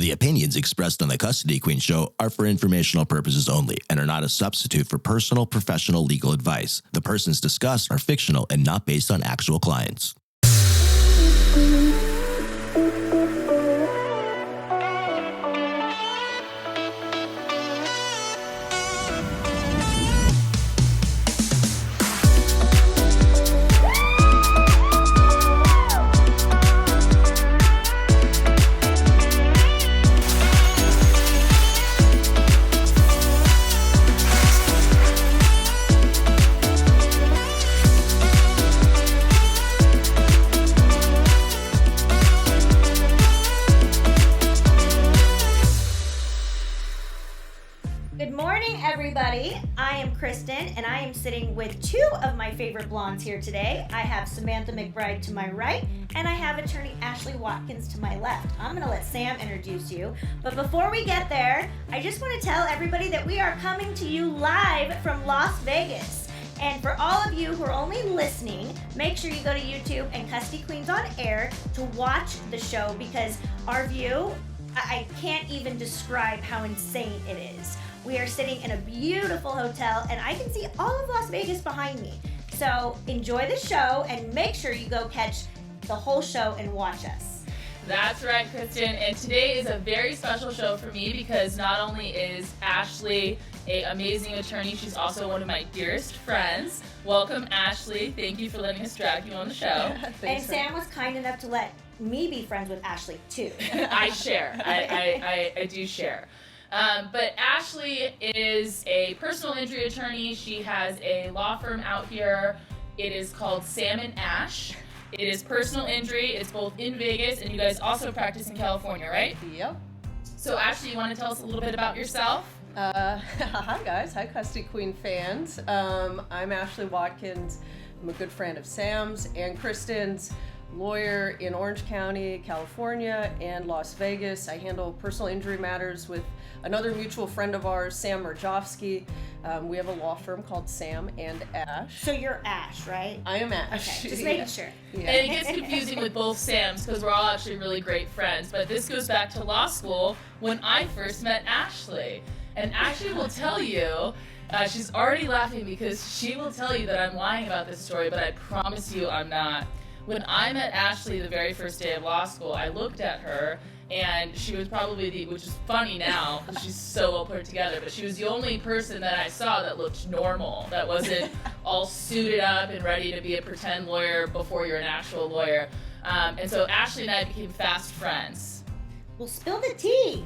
The opinions expressed on the Custody Queen Show are for informational purposes only and are not a substitute for personal, professional legal advice. The persons discussed are fictional and not based on actual clients. Sitting with two of my favorite blondes here today. I have Samantha McBride to my right, and I have attorney Ashley Watkins to my left. I'm going to let Sam introduce you, but before we get there, I just want to tell everybody that we are coming to you live from Las Vegas. And for all of you who are only listening, make sure you go to YouTube and Custody Queens on Air to watch the show, because our view, I can't even describe how insane it is. We are sitting in a beautiful hotel, and I can see all of Las Vegas behind me. So enjoy the show, and make sure you go catch the whole show and watch us. That's right, Kristen. And today is a very special show for me because not only is Ashley an amazing attorney, she's also one of my dearest friends. Welcome, Ashley. Thank you for letting us drag you on the show. And Sam was kind enough to let me be friends with Ashley, too. I share. I do share. But Ashley is a personal injury attorney. She has a law firm out here. It is called Sam and Ash. It is personal injury. It's both in Vegas, and you guys also practice in California, right? Yep. So Ashley, you want to tell us a little bit about yourself? Hi guys. Hi Custody Queen fans. I'm Ashley Watkins. I'm a good friend of Sam's and Kristen's. Lawyer in Orange County, California, and Las Vegas. I handle personal injury matters with another mutual friend of ours, Sam Murjovsky. We have a law firm called Sam and Ash. So you're Ash, right? I am Ash. Okay, just making sure. Yeah. And it gets confusing with both Sams because we're all actually really great friends. But this goes back to law school when I first met Ashley. And Ashley will tell you, she's already laughing because she will tell you that I'm lying about this story, but I promise you I'm not. When I met Ashley the very first day of law school, I looked at her, and she was probably which is funny now, because she's so well put together, but she was the only person that I saw that looked normal, that wasn't all suited up and ready to be a pretend lawyer before you're an actual lawyer. And so Ashley and I became fast friends. Well, spill the tea.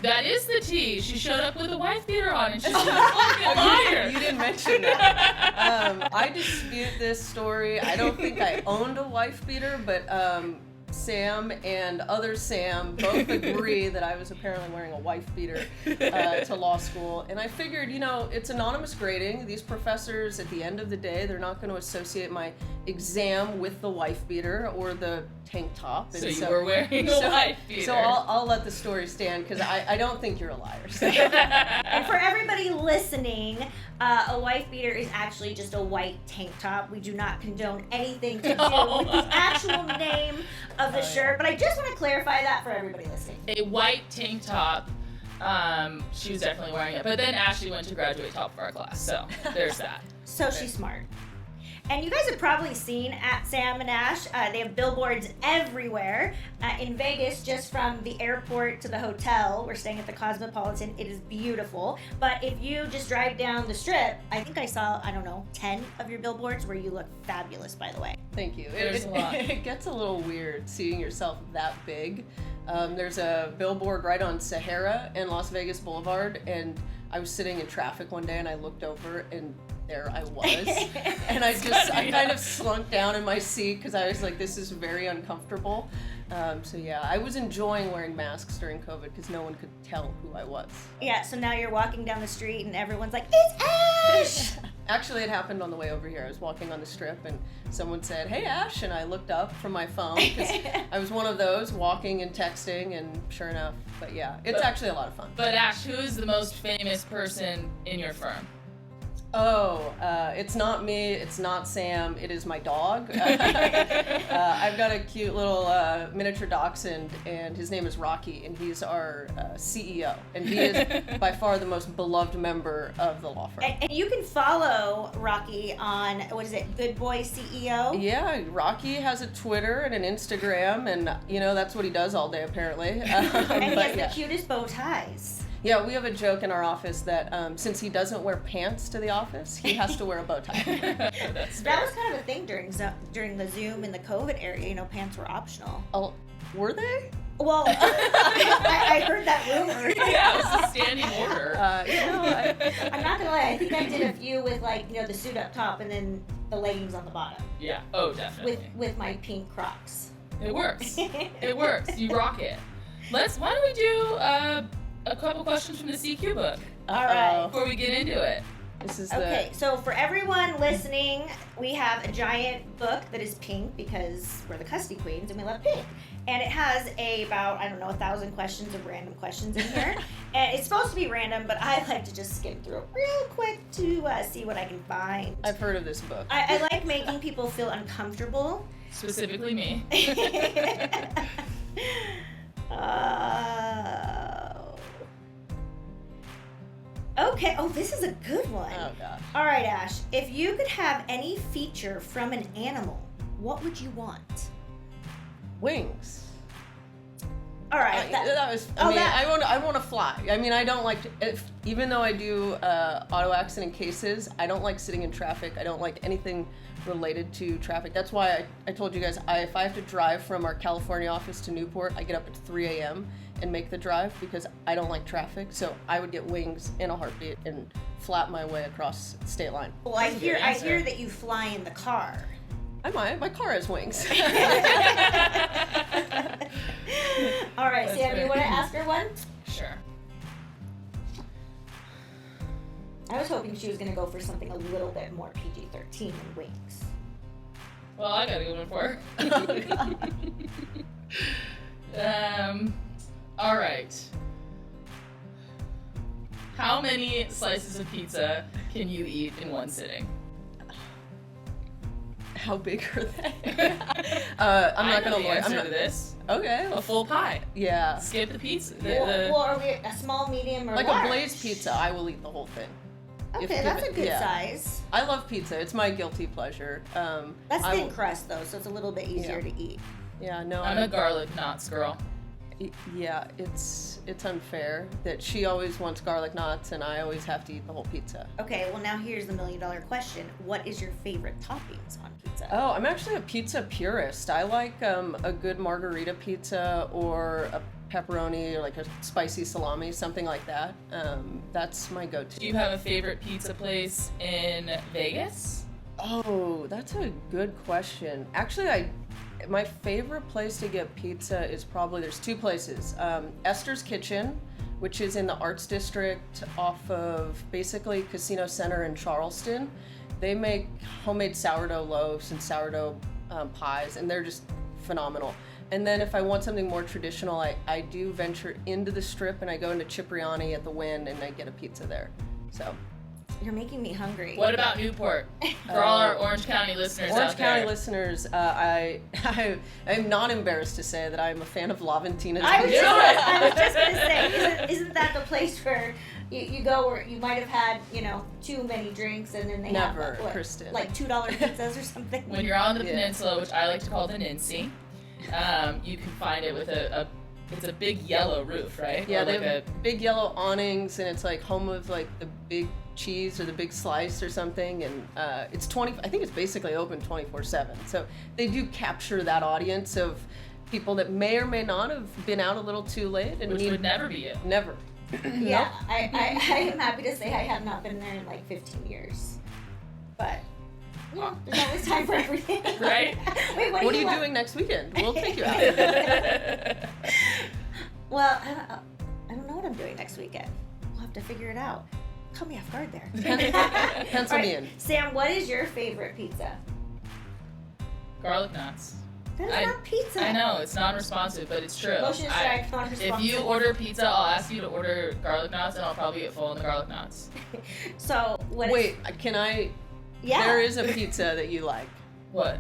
That is the tea. She showed up with a wife beater on, and she's a fucking liar. You didn't mention that. I dispute this story. I don't think I owned a wife beater, but Sam and other Sam both agree that I was apparently wearing a wife beater to law school. And I figured, it's anonymous grading. These professors, at the end of the day, they're not going to associate my exam with the wife beater or the tank top. And so you were wearing a wife beater. So I'll let the story stand because I don't think you're a liar. So. And for everybody listening, a wife beater is actually just a white tank top. We do not condone anything to do with the actual name of the shirt, but I just want to clarify that for everybody listening. A white tank top. She was definitely wearing it. But then Ashley went to graduate top of our class, so there's that. So she's smart. And you guys have probably seen at Sam and Ash, they have billboards everywhere in Vegas, just from the airport to the hotel. We're staying at the Cosmopolitan. It is beautiful. But if you just drive down the strip, I think I saw, 10 of your billboards where you look fabulous, by the way. Thank you. There's a lot. It gets a little weird seeing yourself that big. There's a billboard right on Sahara and Las Vegas Boulevard, and I was sitting in traffic one day and I looked over and there I was. And I kind of slunk down in my seat because I was like, this is very uncomfortable. So yeah, I was enjoying wearing masks during COVID because no one could tell who I was. Yeah, so now you're walking down the street and everyone's like, it's Ash! Actually, it happened on the way over here. I was walking on the strip and someone said, hey Ash, and I looked up from my phone because I was one of those walking and texting, and sure enough, but yeah, it's actually a lot of fun. But Ash, who is the most famous person in your firm? It's not me, it's not Sam, it is my dog. I've got a cute little miniature dachshund, and his name is Rocky, and he's our CEO. And he is by far the most beloved member of the law firm. And you can follow Rocky on, what is it, Good Boy CEO? Yeah, Rocky has a Twitter and an Instagram, and that's what he does all day apparently. And he has the cutest bow ties. Yeah, we have a joke in our office that since he doesn't wear pants to the office, he has to wear a bow tie. That was kind of a thing during the Zoom and the COVID era. Pants were optional. Oh, were they? Well, I heard that rumor. Yeah, it was a standing order. I'm not gonna lie. I think I did a few with the suit up top and then the leggings on the bottom. Yeah. Oh, definitely. With my pink Crocs. It works. It works. You rock it. Why don't we do a couple questions from the CQ book? All right. Before we get into it. Okay, so for everyone listening, we have a giant book that is pink because we're the custody queens and we love pink. And it has about 1,000 questions of random questions in here. And it's supposed to be random, but I like to just skim through it real quick to see what I can find. I've heard of this book. I like making people feel uncomfortable. Specifically me. Okay. Oh, this is a good one. Oh, gosh. All right, Ash. If you could have any feature from an animal, what would you want? Wings. All right. I want to fly. I mean, I don't like even though I do auto accident cases, I don't like sitting in traffic. I don't like anything related to traffic. That's why I told you guys, if I have to drive from our California office to Newport, I get up at 3 a.m. and make the drive because I don't like traffic. So I would get wings in a heartbeat and flap my way across the state line. Well, I hear that you fly in the car. I might. My car has wings. All right, Sam, you want to ask her one? Sure. I was hoping she was going to go for something a little bit more PG-13 than wings. Well, I got a good one for her. All right. How many slices of pizza can you eat in one sitting? How big are they? I'm not gonna lie. Answer to this. Okay. A full pie. Yeah. Skip the pizza. Well, are we a small, medium, or like large? a Blaze pizza? I will eat the whole thing. Okay, that's a good size. I love pizza. It's my guilty pleasure. That's thin crust though, so it's a little bit easier to eat. Yeah, no. I'm a garlic knots girl. Yeah, it's unfair that she always wants garlic knots and I always have to eat the whole pizza. Okay, well now here's the $1 million question. What is your favorite toppings on pizza? Oh, I'm actually a pizza purist. I like a good margarita pizza or a pepperoni or like a spicy salami, something like that. That's my go-to. Do you have a favorite pizza place in Vegas? Oh, that's a good question. Actually, my favorite place to get pizza is there's two places. Esther's Kitchen, which is in the Arts District off of basically Casino Center in Charleston. They make homemade sourdough loaves and sourdough pies, and they're just phenomenal. And then if I want something more traditional, I do venture into the Strip and I go into Cipriani at the Wynn and I get a pizza there. So. You're making me hungry. What about Newport? For all our Orange County listeners Orange out there. County listeners, I'm not embarrassed to say that I'm a fan of Laventina's. I was just going to say, isn't that the place where you go where you might have had, too many drinks and then they Never, have Kristen. like $2 pizzas or something? When you're on the peninsula, which I like to call the Nincy, you can find it with it's a big yellow roof, right? Yeah, or they like have big yellow awnings, and it's like home of like the big cheese or the big slice or something, and it's I think it's basically open 24/7. So they do capture that audience of people that may or may not have been out a little too late, and which would never be you. Never. Yeah, I am happy to say I have not been there in like 15 years, but. Yeah, there's always time for everything. Right? Wait, what are you doing next weekend? We'll take you out. Well, I don't know what I'm doing next weekend. We'll have to figure it out. Caught me off guard there. Pencil me in. Sam, what is your favorite pizza? Garlic knots. That's not pizza. I know, it's non-responsive, but it's true. Motion strike, non-responsive. If you order pizza, I'll ask you to order garlic knots, and I'll probably get full on the garlic knots. So, Wait, can I? Yeah. There is a pizza that you like. What?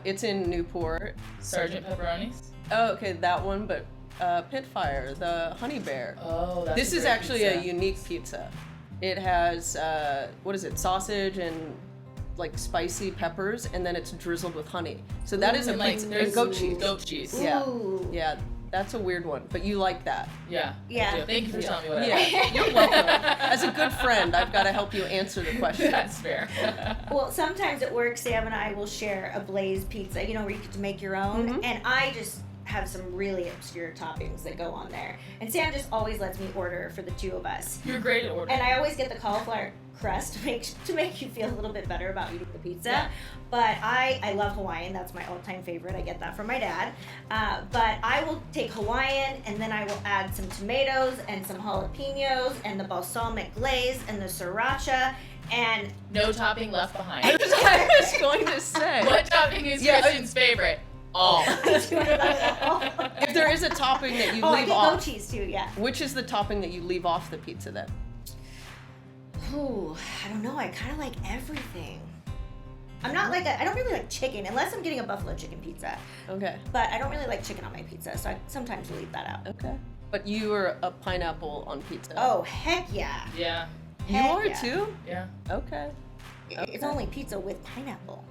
It's in Newport. Sergeant Pepperonis? Oh, okay, that one, but Pitfire, the Honey Bear. Oh, that's This a is great actually pizza. a unique pizza. It has, sausage and like spicy peppers, and then it's drizzled with honey. So that is a And, like, pizza. there's And goat cheese. Goat cheese. Yeah. Ooh. Yeah, that's a weird one, but you like that. Yeah. Yeah. I do. Thank you for telling me what I Yeah, like. you're welcome. As a good friend, I've got to help you answer the question. That's fair. Well, sometimes at work, Sam and I will share a Blaze pizza, where you get to make your own. Mhm. And I just have some really obscure toppings that go on there. And Sam just always lets me order for the two of us. You're great at ordering. And I always get the cauliflower crust to make you feel a little bit better about eating the pizza. Yeah. But I love Hawaiian. That's my all-time favorite. I get that from my dad. But I will take Hawaiian, and then I will add some tomatoes and some jalapenos and the balsamic glaze and the sriracha. And No topping left behind. I was going to say. What topping is Yeah, Kristen's favorite? All. If there is a topping that you I leave get off, goat cheese too, yeah. which is the topping that you leave off the pizza then? Ooh, I don't know. I kind of like everything. I don't really like chicken unless I'm getting a buffalo chicken pizza. Okay. But I don't really like chicken on my pizza, so I sometimes leave that out. Okay. But you are a pineapple on pizza. Oh, heck yeah. Yeah. You heck are yeah. too? Yeah. Okay. It's only pizza with pineapple.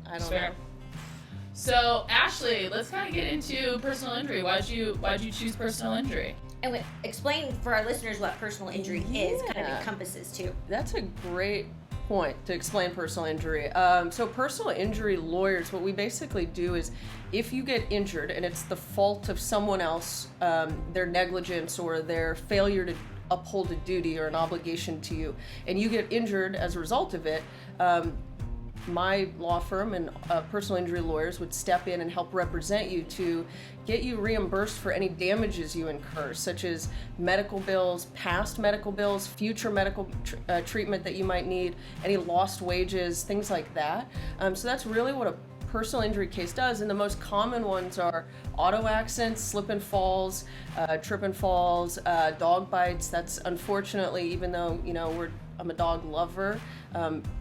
I don't Fair. know. So, Ashley, let's kind of get into personal injury. Why'd you choose personal injury? And explain for our listeners what personal injury is, kind of Yeah. encompasses too. That's a great point to explain personal injury. So personal injury lawyers, what we basically do is if you get injured and it's the fault of someone else, their negligence or their failure to uphold a duty or an obligation to you, and you get injured as a result of it, my law firm and personal injury lawyers would step in and help represent you to get you reimbursed for any damages you incur, such as medical bills, past medical bills, future medical treatment that you might need, any lost wages, things like that. So that's really what a personal injury case does, and the most common ones are auto accidents, slip and falls, trip and falls, dog bites. That's unfortunately, even though I'm a dog lover,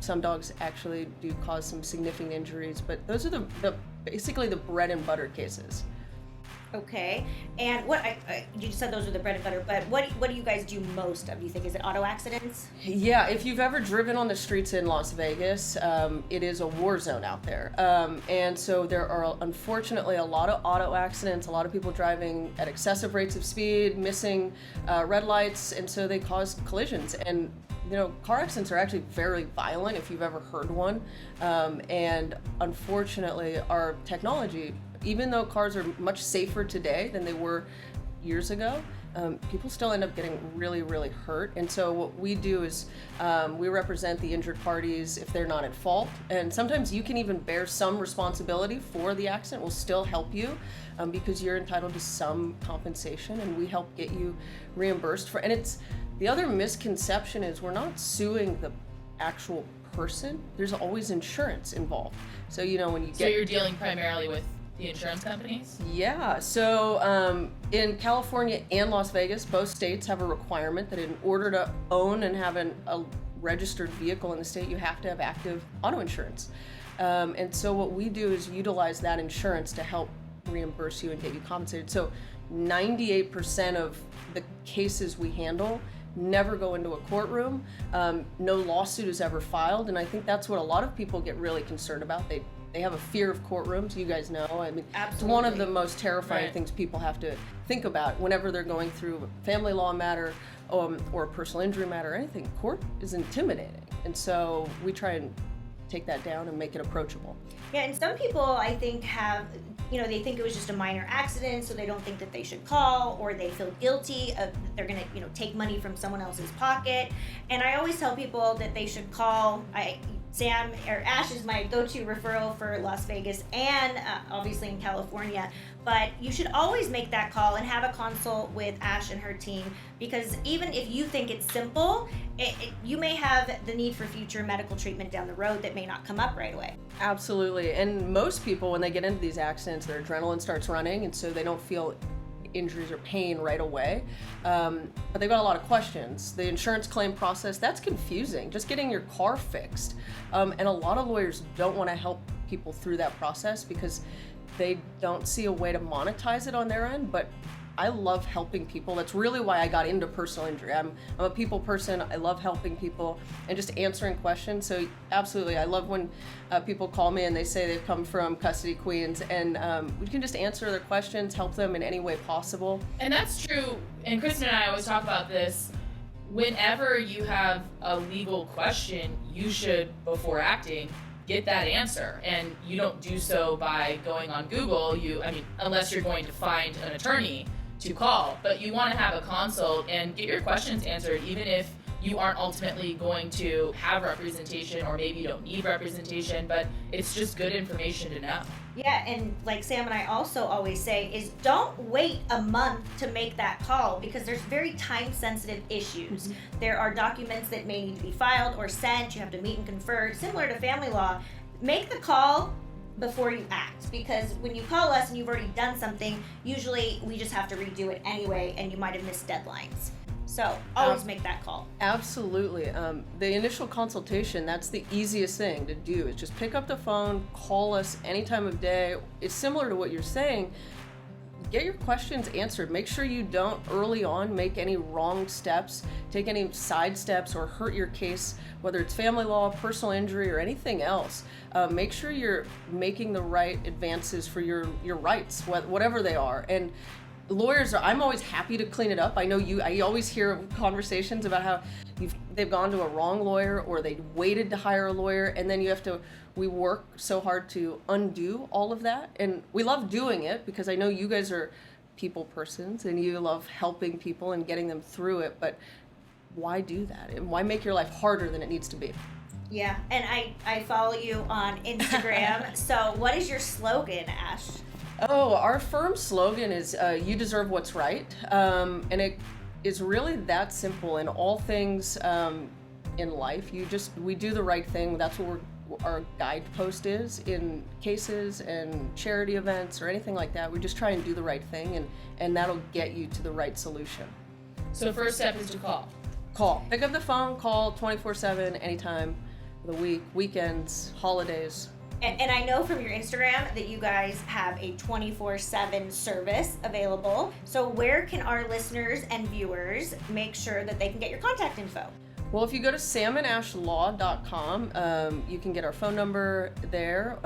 some dogs actually do cause some significant injuries, but those are the basically the bread and butter cases. Okay. And what you just said those are the bread and butter, but what do you guys do most of? Do you think is it auto accidents? Yeah, if you've ever driven on the streets in Las Vegas, it is a war zone out there. And so there are unfortunately a lot of auto accidents, a lot of people driving at excessive rates of speed, missing red lights, and so they cause collisions. And car accidents are actually very violent if you've ever heard one. And unfortunately, our technology, even though cars are much safer today than they were years ago, people still end up getting really, really hurt. And so what we do is we represent the injured parties if they're not at fault. And sometimes you can even bear some responsibility for the accident. We'll still help you because you're entitled to some compensation, and we help get you reimbursed for. And it's the other misconception is we're not suing the actual person. There's always insurance involved. So when you get So you're dealing primarily with the insurance companies? Yeah, so in California and Las Vegas, both states have a requirement that in order to own and have a registered vehicle in the state, you have to have active auto insurance. And so what we do is utilize that insurance to help reimburse you and get you compensated. So 98% of the cases we handle never go into a courtroom. No lawsuit is ever filed, and I think that's what a lot of people get really concerned about. They have a fear of courtrooms. You guys know. I mean, Absolutely. It's one of the most terrifying Right. things people have to think about whenever they're going through a family law matter or a personal injury matter or anything. Court is intimidating, and so we try and take that down and make it approachable. Yeah, and some people I think have, they think it was just a minor accident, so they don't think that they should call, or they feel guilty of they're gonna, take money from someone else's pocket. And I always tell people that they should call. Sam or Ash is my go-to referral for Las Vegas and obviously in California. But you should always make that call and have a consult with Ash and her team, because even if you think it's simple, you may have the need for future medical treatment down the road that may not come up right away. Absolutely. And most people, when they get into these accidents, their adrenaline starts running, and so they don't feel injuries or pain right away. But they've got a lot of questions. The insurance claim process, that's confusing. Just getting your car fixed. And a lot of lawyers don't want to help people through that process because they don't see a way to monetize it on their end. But I love helping people. That's really why I got into personal injury. I'm a people person. I love helping people and just answering questions. So absolutely, I love when people call me and they say they've come from Custody Queens, and we can just answer their questions, help them in any way possible. And that's true. And Kristen and I always talk about this. Whenever you have a legal question, you should, before acting, get that answer. And you don't do so by going on Google. Unless you're going to find an attorney to call, but you want to have a consult and get your questions answered, even if you aren't ultimately going to have representation, or maybe you don't need representation, but it's just good information to know. Yeah, and like Sam and I also always say is don't wait a month to make that call, because there's very time-sensitive issues. Mm-hmm. There are documents that may need to be filed or sent. You have to meet and confer. Similar to family law, make the call before you act, because when you call us and you've already done something, usually we just have to redo it anyway, and you might have missed deadlines. So always make that call. Absolutely. The initial consultation, that's the easiest thing to do, is just pick up the phone, call us any time of day. It's similar to what you're saying. Get your questions answered. Make sure you don't early on make any wrong steps, take any side steps, or hurt your case, whether it's family law, personal injury, or anything else. Make sure you're making the right advances for your rights, whatever they are. And lawyers I'm always happy to clean it up. I know I always hear conversations about how they've gone to a wrong lawyer, or they waited to hire a lawyer, and then we work so hard to undo all of that. And we love doing it because I know you guys are people persons and you love helping people and getting them through it, but why do that? And why make your life harder than it needs to be? Yeah, and I follow you on Instagram. So what is your slogan, Ash? Oh, our firm slogan is you deserve what's right. And it is really that simple in all things in life. We do the right thing. That's what our guidepost is in cases and charity events or anything like that. We just try and do the right thing, and that'll get you to the right solution. So first step is to call. Call. Pick up the phone, call 24/7, anytime of the week, weekends, holidays. And I know from your Instagram that you guys have a 24/7 service available. So where can our listeners and viewers make sure that they can get your contact info? Well, if you go to samandashlaw.com, you can get our phone number there,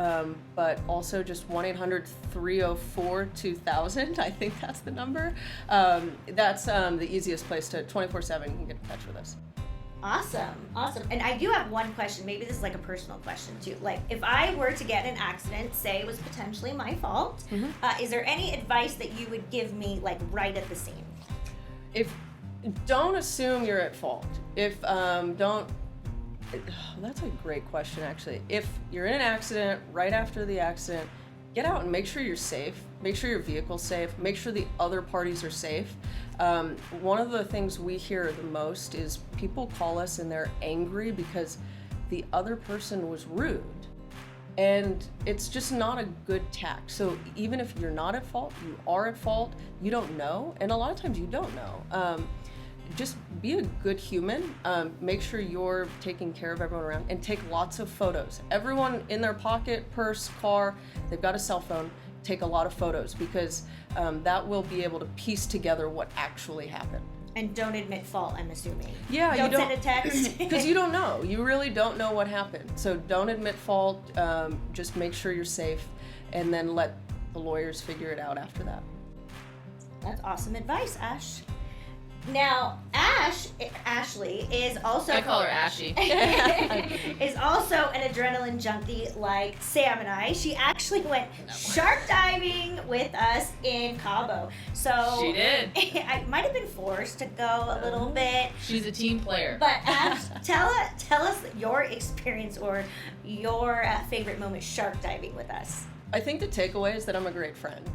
but also just 1-800-304-2000. I think that's the number. That's the easiest place to 24/7. You can get in touch with us. Awesome. And I do have one question. Maybe this is like a personal question too. Like, if I were to get in an accident, say it was potentially my fault, is there any advice that you would give me, like right at the scene? Don't assume you're at fault. That's a great question, actually. If you're in an accident, right after the accident, get out and make sure you're safe. Make sure your vehicle's safe. Make sure the other parties are safe. One of the things we hear the most is people call us and they're angry because the other person was rude. And it's just not a good tact. So even if you're not at fault, you are at fault, you don't know. And a lot of times you don't know. Just be a good human. Make sure you're taking care of everyone around, and take lots of photos. Everyone in their pocket, purse, car, they've got a cell phone. Take a lot of photos, because that will be able to piece together what actually happened. And don't admit fault, I'm assuming. Yeah, don't send a text. Because you don't know. You really don't know what happened. So don't admit fault. Just make sure you're safe, and then let the lawyers figure it out after that. That's awesome advice, Ash. Now, Ashley is also... I call her Ashy. is also an adrenaline junkie like Sam and I. She actually went shark diving with us in Cabo. So She did. I might have been forced to go a little bit. She's a team player. But Ash, tell us your experience or your favorite moment shark diving with us. I think the takeaway is that I'm a great friend.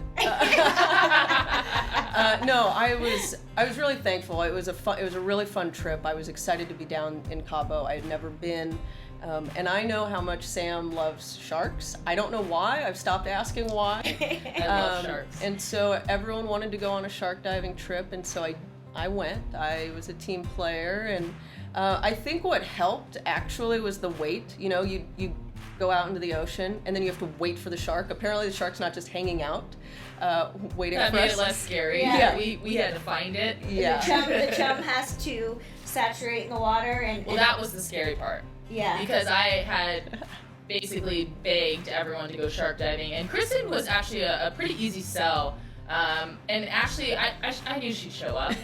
No, I was really thankful. It was a really fun trip. I was excited to be down in Cabo. I had never been, and I know how much Sam loves sharks. I don't know why. I've stopped asking why. I love sharks. And so everyone wanted to go on a shark diving trip, and so I went. I was a team player, and I think what helped actually was the wait. You know, you go out into the ocean, and then you have to wait for the shark. Apparently, the shark's not just hanging out, waiting That for made us. it less scary. Yeah. We had to find it. Yeah. The chum has to saturate in the water and... Well, that was the scary part. Yeah. Because I had basically begged everyone to go shark diving, and Kristen was actually a pretty easy sell. And Ashley, I knew she'd show up.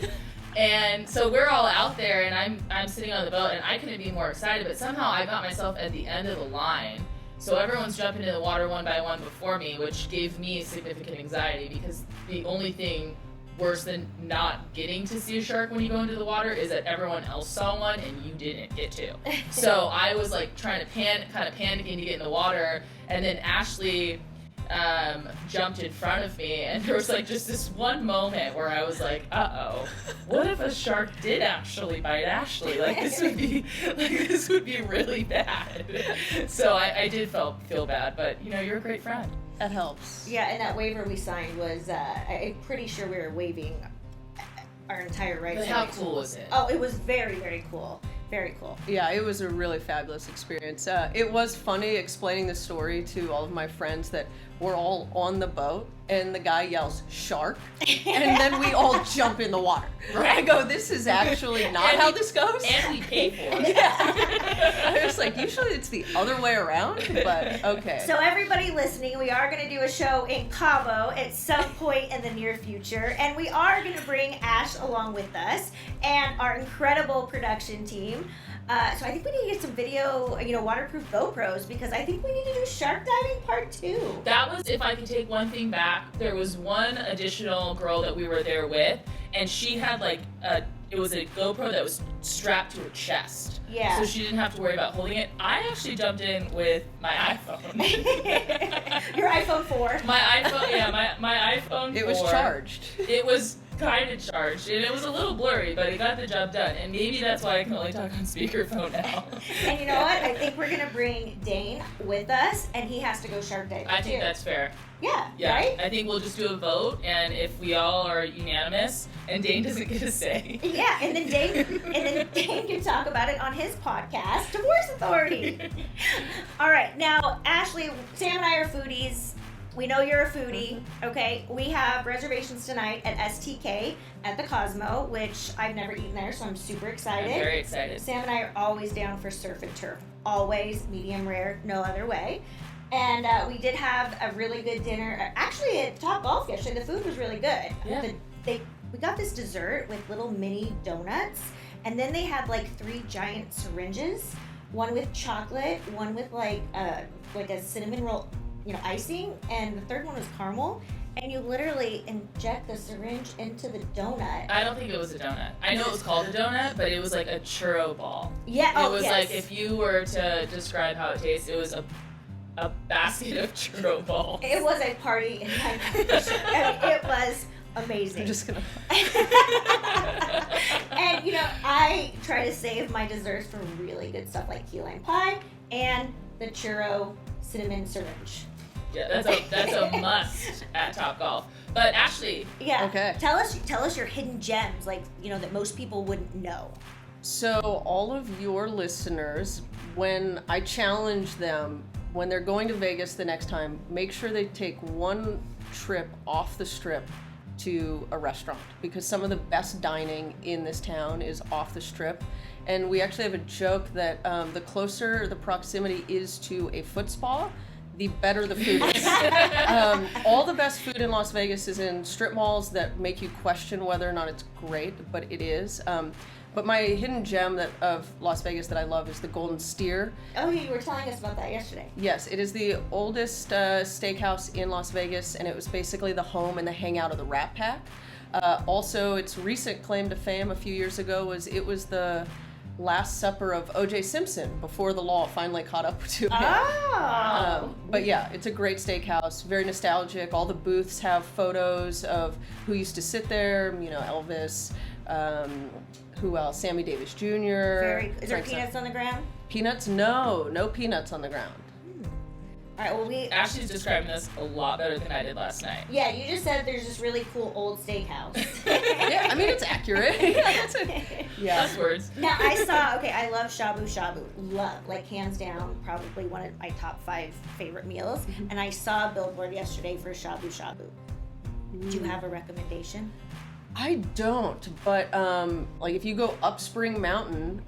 And so we're all out there, and I'm sitting on the boat, and I couldn't be more excited, but somehow I got myself at the end of the line. So everyone's jumping in the water one by one before me, which gave me significant anxiety, because the only thing worse than not getting to see a shark when you go into the water is that everyone else saw one and you didn't get to. So I was like trying to panicking to get in the water, and then Ashley jumped in front of me, and there was like just this one moment where I was like, uh-oh, what if a shark did actually bite Ashley? Like this would be really bad. So I did feel bad, but you know, you're a great friend. That helps. Yeah, and that waiver we signed was, I'm pretty sure we were waiving our entire rights. But how cool was it? Oh, it was very, very cool. Very cool. Yeah, it was a really fabulous experience. It was funny explaining the story to all of my friends that we're all on the boat, and the guy yells, "Shark," and then we all jump in the water. I go, this is actually not how this goes. And we pay for it. Yeah. I was like, usually it's the other way around, but okay. So everybody listening, we are going to do a show in Cabo at some point in the near future, and we are going to bring Ash along with us and our incredible production team. So I think we need to get some video, waterproof GoPros, because I think we need to do shark diving part 2. That was, if I could take one thing back, there was one additional girl that we were there with, and she had it was a GoPro that was strapped to her chest. Yeah. So she didn't have to worry about holding it. I actually jumped in with my iPhone. Your iPhone 4. My iPhone, yeah, my iPhone 4. It was charged. It was kind of charged, and it was a little blurry, but it got the job done. And maybe that's why I can only talk on speakerphone now. And you know what? I think we're gonna bring Dane with us, and he has to go shark diving I think too. that's fair. Yeah. Yeah, Right? I think we'll just do a vote, and if we all are unanimous, and Dane doesn't get a say. Yeah, and then Dane can talk about it on his podcast, Divorce Authority. All right, now Ashley, Sam and I are foodies. We know you're a foodie, okay? We have reservations tonight at STK at the Cosmo, which I've never eaten there, so I'm super excited. I'm very excited. Sam and I are always down for surf and turf. Always, medium rare, no other way. And we did have a really good dinner, actually at Top Golf yesterday. The food was really good. Yeah. We got this dessert with little mini donuts, and then they had like 3 giant syringes, one with chocolate, one with like a cinnamon roll, icing, and the third one was caramel. And you literally inject the syringe into the donut. I don't think it was a donut. I know it was called a donut, but it was like a churro ball. Yeah, It was yes. like, if you were to describe how it tastes, it was a basket of churro balls. It was a party in my it was amazing. I'm just gonna. And I try to save my desserts for really good stuff like key lime pie and the churro cinnamon syringe. Yeah, that's a must at Top Golf. But Ashley, Yeah. Okay. Tell us your hidden gems, that most people wouldn't know. So all of your listeners, when I challenge them, when they're going to Vegas the next time, make sure they take one trip off the strip to a restaurant, because some of the best dining in this town is off the strip. And we actually have a joke that the closer the proximity is to a foot spa, the better the food is. All the best food in Las Vegas is in strip malls that make you question whether or not it's great, but it is. But my hidden gem of Las Vegas that I love is the Golden Steer. Oh, you were telling us about that yesterday. Yes, it is the oldest steakhouse in Las Vegas, and it was basically the home and the hangout of the Rat Pack. Also, its recent claim to fame a few years ago was it was the Last Supper of O.J. Simpson before the law finally caught up to him. Oh. But yeah, it's a great steakhouse, very nostalgic. All the booths have photos of who used to sit there, Elvis, who else? Sammy Davis Jr. Is there peanuts on the ground? Peanuts? No peanuts on the ground. All right, well, Ashley's describing this a lot better than I did last night. Yeah, you just said there's this really cool old steakhouse. Yeah, I mean, it's accurate. Yeah. Less words. Now, I love shabu shabu. Hands down, probably one of my top 5 favorite meals. And I saw a billboard yesterday for shabu shabu. Do you have a recommendation? I don't, but if you go up Spring Mountain,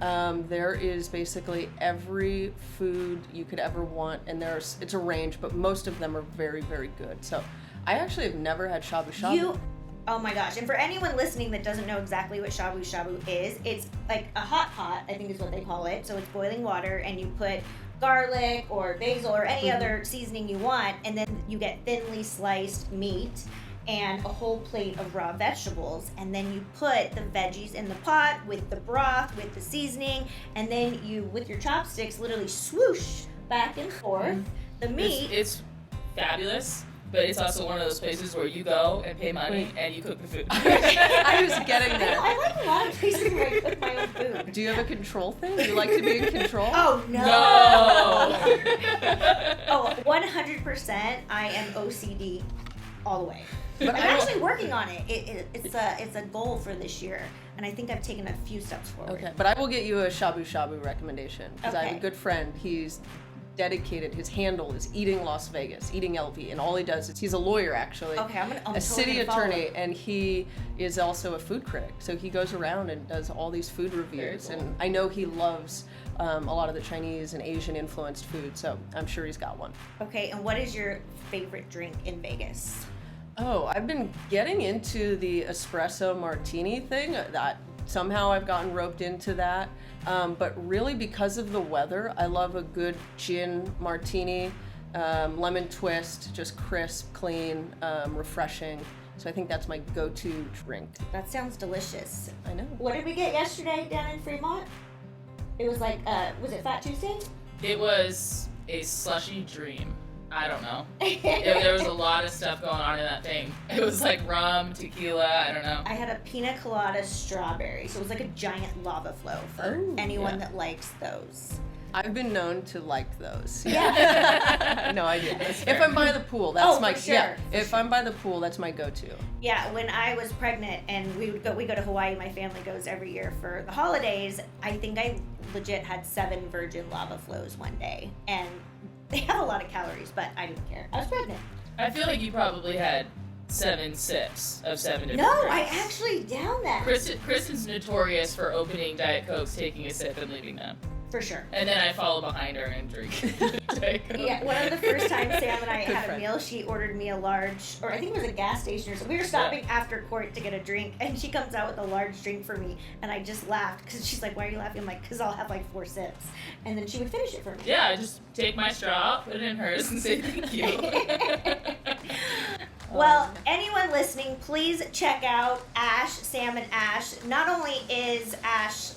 there is basically every food you could ever want, and it's a range, but most of them are very, very good. So I actually have never had shabu shabu. Oh my gosh, and for anyone listening that doesn't know exactly what shabu shabu is, it's like a hot pot, I think is what they call it. So it's boiling water, and you put garlic or basil or any other seasoning you want, and then you get thinly sliced meat and a whole plate of raw vegetables, and then you put the veggies in the pot with the broth, with the seasoning, and then you, with your chopsticks, literally swoosh back and forth the meat. It's fabulous, but it's also one of those places where you go and pay money and you cook the food. I was getting there. I like a lot of places where I cook my own food. Do you have a control thing? Do you like to be in control? Oh, no. No. 100% I am OCD all the way. But I'm actually working on it. It's a goal for this year, and I think I've taken a few steps forward. Okay, but I will get you a shabu shabu recommendation, because I have a good friend. He's dedicated. His handle is Eating Las Vegas, Eating LV, and all he does is he's a lawyer actually. Okay, I'm a city attorney, and he is also a food critic. So he goes around and does all these food reviews, Very cool. and I know he loves a lot of the Chinese and Asian influenced food. So I'm sure he's got one. Okay, and what is your favorite drink in Vegas? Oh, I've been getting into the espresso martini thing. That somehow I've gotten roped into that. But really, because of the weather, I love a good gin martini, lemon twist, just crisp, clean, refreshing. So I think that's my go-to drink. That sounds delicious. I know. What did we get yesterday down in Fremont? It was like, was it Fat Tuesday? It was a slushy dream. I don't know. There was a lot of stuff going on in that thing. It was like rum, tequila, I don't know. I had a pina colada strawberry, so it was like a giant lava flow for anyone that likes those. I've been known to like those. Yeah. No, I did. If I'm by the pool, that's my for sure. yeah. If I'm by the pool, that's my go-to. Yeah, when I was pregnant and we go to Hawaii, my family goes every year for the holidays. I think I legit had 7 virgin lava flows one day, and they have a lot of calories, but I didn't care. I was pregnant. I feel like you probably had 7 sips of 7 different No, drinks. I actually downed that. Kristen's notorious for opening Diet Cokes, taking a sip, and leaving them. For sure. And then I follow behind her and drink Diet Coke. Yeah, one of the first times Sam and I Good had friend. a meal, she ordered me a large, or I think it was a gas station or something. We were stopping after court to get a drink, and she comes out with a large drink for me, and I just laughed, because she's like, why are you laughing? I'm like, because I'll have like 4 sips. And then she would finish it for me. Yeah, just take my straw, put it in hers, and say thank you. Well, anyone listening, please check out Ash, Sam and Ash. Not only is Ashley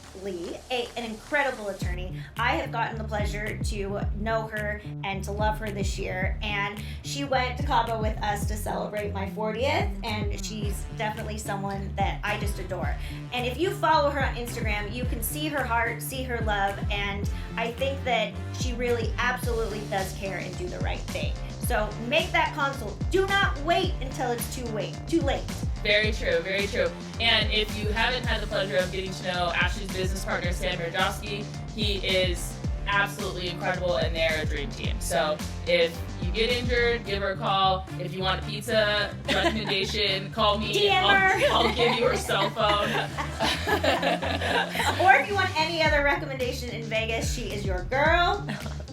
an incredible attorney, I have gotten the pleasure to know her and to love her this year. And she went to Cabo with us to celebrate my 40th, and she's definitely someone that I just adore. And if you follow her on Instagram, you can see her heart, see her love, and I think that she really absolutely does care and do the right thing. So make that consult. Do not wait until it's too late. Very true, very true. And if you haven't had the pleasure of getting to know Ashley's business partner, Sam Mirjowski, he is absolutely incredible, and they're a dream team. So if you get injured, give her a call. If you want a pizza recommendation, call me. DM her. I'll give you her cell phone. Or if you want any other recommendation in Vegas, she is your girl.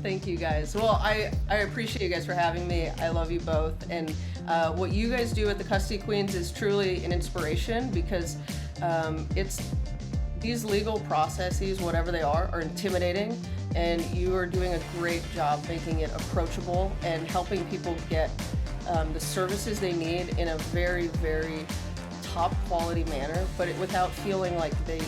Thank you guys. Well, I appreciate you guys for having me. I love you both. And what you guys do at the Custody Queens is truly an inspiration because it's these legal processes, whatever they are intimidating. And you are doing a great job making it approachable and helping people get the services they need in a very, very top quality manner, but without feeling like they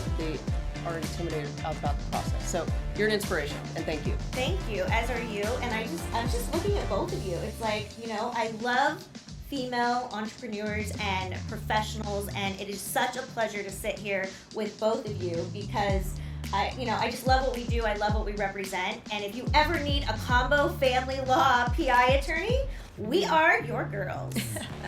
are intimidated about the process. So you're an inspiration, and thank you. Thank you, as are you. And I'm just looking at both of you. It's like, I love female entrepreneurs and professionals, and it is such a pleasure to sit here with both of you because I just love what we do. I love what we represent. And if you ever need a combo family law PI attorney, we are your girls.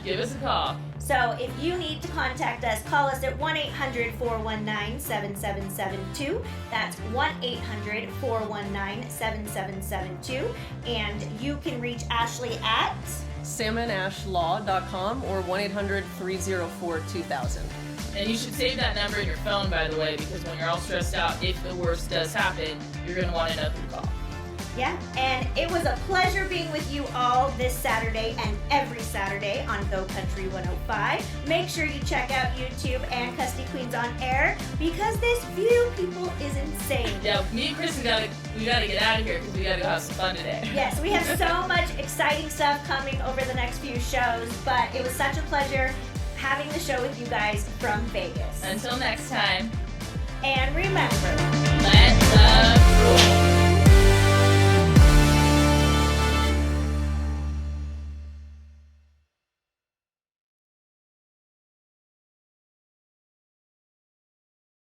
Give us a call. So if you need to contact us, call us at 1-800-419-7772. That's 1-800-419-7772. And you can reach Ashley at salmonashlaw.com or 1-800-304-2000. And you should save that number in your phone, by the way, because when you're all stressed out, if the worst does happen, you're going to want to know who to call. Yeah, and it was a pleasure being with you all this Saturday and every Saturday on Go Country 105. Make sure you check out YouTube and Custody Queens on Air because this view, people, is insane. Yeah, me and Kristen we gotta get out of here because we gotta go have some fun today. Yes, we have so much exciting stuff coming over the next few shows, but it was such a pleasure having the show with you guys from Vegas. Until next time. And remember, let love rule.